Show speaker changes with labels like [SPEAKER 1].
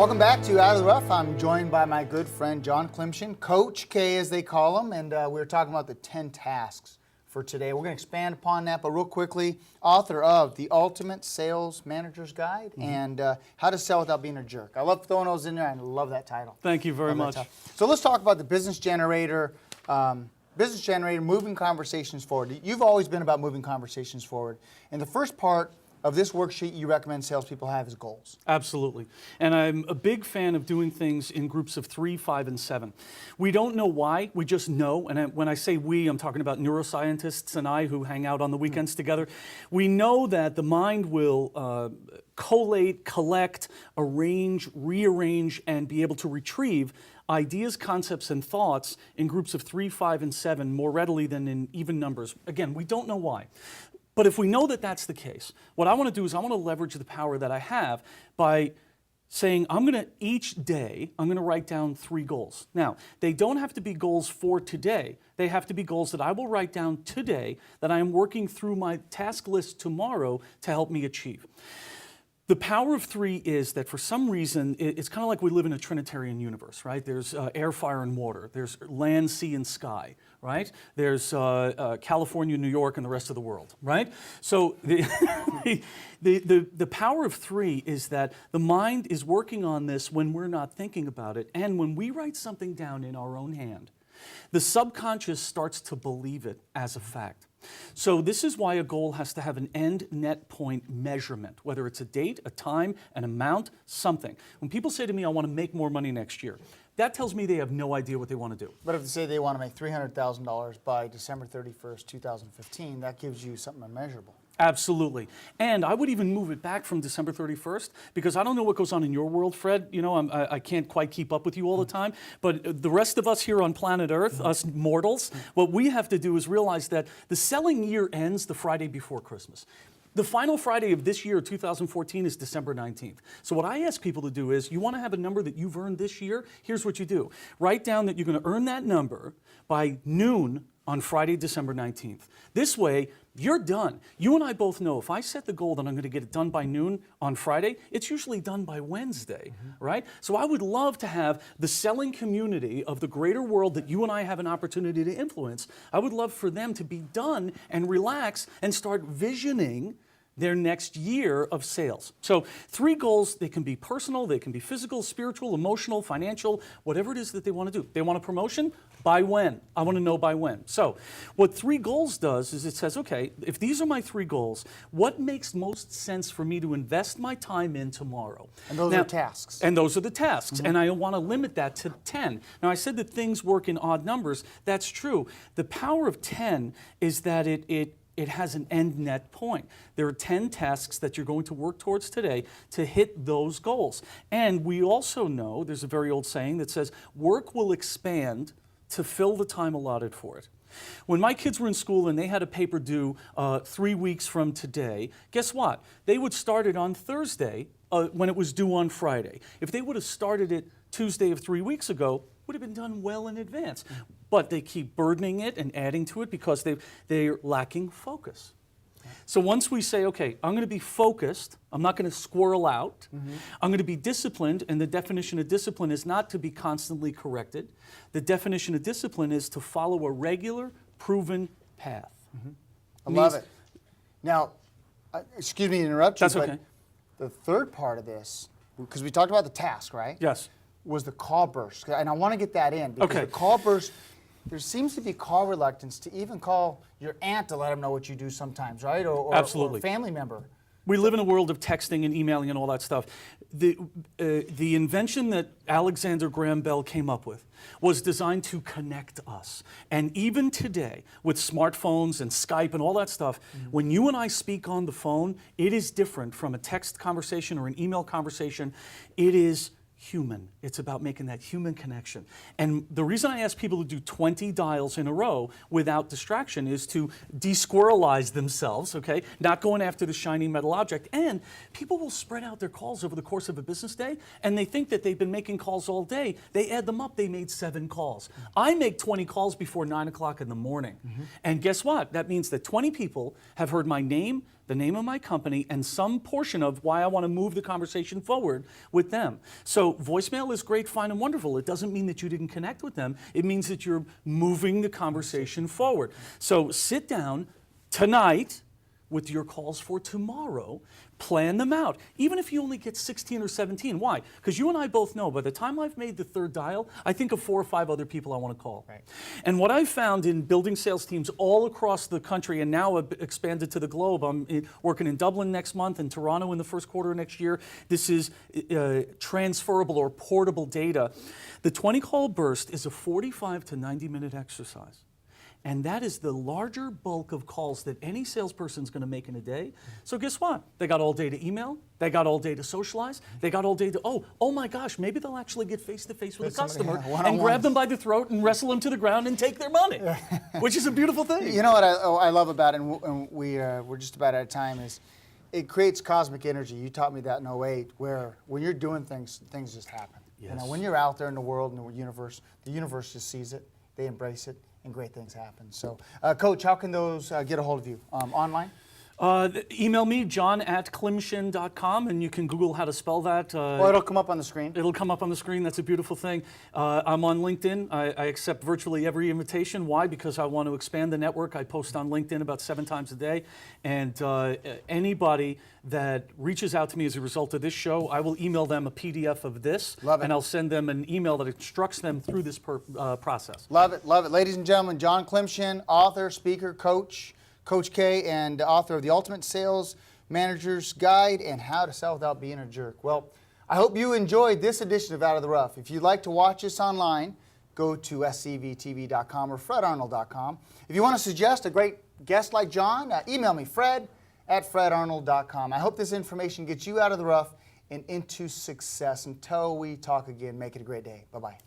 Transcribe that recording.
[SPEAKER 1] Welcome back to Out of the Rough. I'm joined by my good friend John Klymshyn, Coach K as they call him, and we're talking about the 10 tasks for today. We're going to expand upon that, but real quickly, author of The Ultimate Sales Manager's Guide and How to Sell Without Being a Jerk. I love throwing those in there. I love that title.
[SPEAKER 2] Thank you very much.
[SPEAKER 1] So let's talk about the business generator. Moving conversations forward. You've always been about moving conversations forward. And the first part of this worksheet you recommend salespeople have is goals.
[SPEAKER 2] Absolutely. And I'm a big fan of doing things in groups of 3, 5, and 7. We don't know why, we just know. And when I say we, I'm talking about neuroscientists and I who hang out on the weekends together. We know that the mind will collate, collect, arrange, rearrange, and be able to retrieve ideas, concepts, and thoughts in groups of 3, 5, and 7 more readily than in even numbers. Again, we don't know why. But if we know that that's the case, what I want to do is I want to leverage the power that I have by saying each day, I'm going to write down 3 goals. Now, they don't have to be goals for today. They have to be goals that I will write down today that I am working through my task list tomorrow to help me achieve. The power of 3 is that for some reason, it's kind of like we live in a Trinitarian universe, right? There's air, fire, and water. There's land, sea, and sky, right? There's California, New York, and the rest of the world, right? So the power of 3 is that the mind is working on this when we're not thinking about it. And when we write something down in our own hand, the subconscious starts to believe it as a fact. So this is why a goal has to have an end net point measurement, whether it's a date, a time, an amount, something. When people say to me, I want to make more money next year, that tells me they have no idea what they want to do.
[SPEAKER 1] But if they say they want to make $300,000 by December 31st, 2015, that gives you something immeasurable.
[SPEAKER 2] Absolutely. And I would even move it back from December 31st because I don't know what goes on in your world, Fred. You know, I can't quite keep up with you all the time. But the rest of us here on planet Earth, us mortals, what we have to do is realize that the selling year ends the Friday before Christmas. The final Friday of this year, 2014, is December 19th. So what I ask people to do is, you want to have a number that you've earned this year? Here's what you do. Write down that you're going to earn that number by noon on Friday, December 19th. This way, you're done. You and I both know if I set the goal that I'm going to get it done by noon on Friday, it's usually done by Wednesday, right? So I would love to have the selling community of the greater world that you and I have an opportunity to influence. I would love for them to be done and relax and start visioning their next year of sales. So 3 goals, they can be personal, they can be physical, spiritual, emotional, financial, whatever it is that they want to do. They want a promotion? By when? I want to know by when. So what 3 goals does is it says, okay, if these are my 3 goals, what makes most sense for me to invest my time in tomorrow?
[SPEAKER 1] And those are tasks.
[SPEAKER 2] And those are the tasks. And I want to limit that to 10. Now I said that things work in odd numbers. That's true. The power of 10 is that it has an end net point. There are 10 tasks that you're going to work towards today to hit those goals. And we also know, there's a very old saying that says, work will expand to fill the time allotted for it. When my kids were in school and they had a paper due 3 weeks from today, guess what? They would start it on Thursday when it was due on Friday. If they would have started it Tuesday of 3 weeks ago, it would have been done well in advance. But they keep burdening it and adding to it because they're lacking focus. So once we say, okay, I'm going to be focused, I'm not going to squirrel out, I'm going to be disciplined, and the definition of discipline is not to be constantly corrected. The definition of discipline is to follow a regular, proven path.
[SPEAKER 1] I love it. Now, excuse me to interrupt you,
[SPEAKER 2] That's okay.
[SPEAKER 1] The third part of this, because we talked about the task, right?
[SPEAKER 2] Yes.
[SPEAKER 1] Was the call burst. And I want to get that in because the call burst, there seems to be call reluctance to even call your aunt to let them know what you do sometimes, right? Or
[SPEAKER 2] Absolutely.
[SPEAKER 1] Or a family member.
[SPEAKER 2] We live in a world of texting and emailing and all that stuff. The invention that Alexander Graham Bell came up with was designed to connect us. And even today, with smartphones and Skype and all that stuff, when you and I speak on the phone, it is different from a text conversation or an email conversation. It is human. It's about making that human connection. And the reason I ask people to do 20 dials in a row without distraction is to de-squirrelize themselves, okay? Not going after the shiny metal object. And people will spread out their calls over the course of a business day, and they think that they've been making calls all day. They add them up, they made 7 calls. I make 20 calls before 9 o'clock in the morning. And guess what? That means that 20 people have heard my name, the name of my company, and some portion of why I want to move the conversation forward with them. So So voicemail is great, fine, and wonderful. It doesn't mean that you didn't connect with them. It means that you're moving the conversation forward. So sit down tonight with your calls for tomorrow, plan them out. Even if you only get 16 or 17. Why? Because you and I both know by the time I've made the third dial, I think of 4 or 5 other people I want to call.
[SPEAKER 1] Right.
[SPEAKER 2] And what I've found in building sales teams all across the country, and now I've expanded to the globe, I'm working in Dublin next month and Toronto in the first quarter of next year. This is transferable or portable data. The 20-call burst is a 45 to 90-minute exercise. And that is the larger bulk of calls that any salesperson is going to make in a day. So guess what? They got all day to email. They got all day to socialize. They got all day to, oh my gosh, maybe they'll actually get face-to-face with a customer and grab them by the throat and wrestle them to the ground and take their money, which is a beautiful thing.
[SPEAKER 1] You know what I love about it, and we're just about out of time, is it creates cosmic energy. You taught me that in 08, where when you're doing things, things just happen.
[SPEAKER 2] Yes.
[SPEAKER 1] You know, when you're out there in the world and the universe just sees it, they embrace it, and great things happen. So, Coach, how can those get a hold of you? Online?
[SPEAKER 2] Email me, john@klymshyn.com, and you can Google how to spell that.
[SPEAKER 1] Well, it'll come up on the screen.
[SPEAKER 2] It'll come up on the screen. That's a beautiful thing. I'm on LinkedIn. I accept virtually every invitation. Why? Because I want to expand the network. I post on LinkedIn about 7 times a day. And anybody that reaches out to me as a result of this show, I will email them a PDF of this.
[SPEAKER 1] Love it.
[SPEAKER 2] And I'll send them an email that instructs them through this process.
[SPEAKER 1] Love it, love it. Ladies and gentlemen, John Klymshyn, author, speaker, coach, Coach K, and author of The Ultimate Sales Manager's Guide and How to Sell Without Being a Jerk. Well, I hope you enjoyed this edition of Out of the Rough. If you'd like to watch us online, go to scvtv.com or fredarnold.com. If you want to suggest a great guest like John, email me, fred@fredarnold.com. I hope this information gets you out of the rough and into success. Until we talk again, make it a great day. Bye-bye.